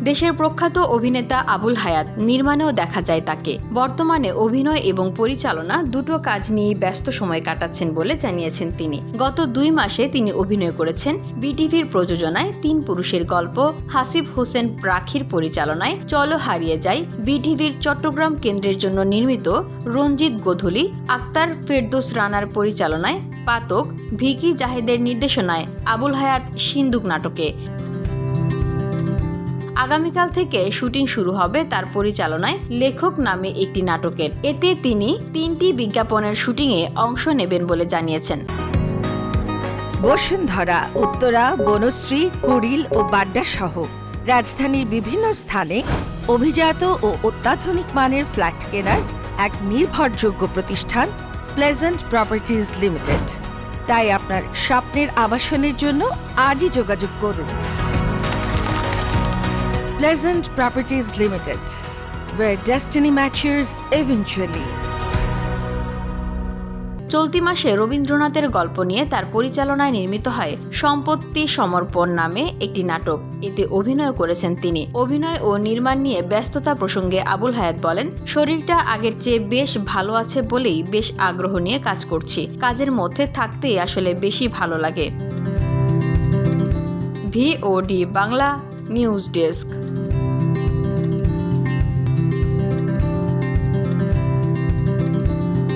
দেশের প্রখ্যাত অভিনেতা আবুল হায়াত নির্মাণেও দেখা যায় তাকে। বর্তমানে অভিনয় এবং পরিচালনা দুটো কাজ নিয়ে ব্যস্ত সময় কাটাচ্ছেন বলে জানিয়েছেন তিনি। গত 2 মাসে তিনি অভিনয় করেছেন বিটিভির প্রযোজনায় 3 পুরুষের গল্প, হাসিব হোসেন রাখির পরিচালনায় চলো হারিয়ে যাই, বিটিভির চট্টগ্রাম কেন্দ্রের জন্য নির্মিত রঞ্জিত গোধূলি, আক্তার ফেরদৌস রানার পরিচালনায় পাতক, ভিকি জাহেদের নির্দেশনায় আবুল হায়াত সিন্দুক নাটকে। আগামীকাল থেকে শুটিং শুরু হবে তার পরিচালনায় লেখক নামে একটি নাটকের। এতে তিনি 3টি বিজ্ঞাপনের শুটিংয়ে অংশ নেবেন বলে জানিয়েছেন। বসুন্ধরা, উত্তরা, বনশ্রী, কুড়িল ও বাড্ডা সহ রাজধানীর বিভিন্ন স্থানে অভিজাত ও অত্যাধুনিক মানের ফ্ল্যাট কেনার এক নির্ভরযোগ্য প্রতিষ্ঠান প্লেজেন্ট প্রপার্টিজ লিমিটেড। তাই আপনার স্বপ্নের আবাসনের জন্য আজই যোগাযোগ করুন। Pleasant Properties Limited, where destiny matches eventually. চলতি মাসে রবীন্দ্রনাথের গল্প নিয়ে তার পরিচালনায় নির্মিত হয় সম্পত্তি সমর্পণ নামে একটি নাটক। এতে অভিনয় করেছেন তিনি। অভিনয় ও নির্মাণ নিয়ে ব্যস্ততা প্রসঙ্গে আবুল হায়াত বলেন, শরীরটা আগের চেয়ে বেশ ভালো আছে বলেই বেশ আগ্রহ নিয়ে কাজ করছি। কাজের মধ্যে থাকতেই আসলে বেশি ভালো লাগে। VOD Bangla news desk.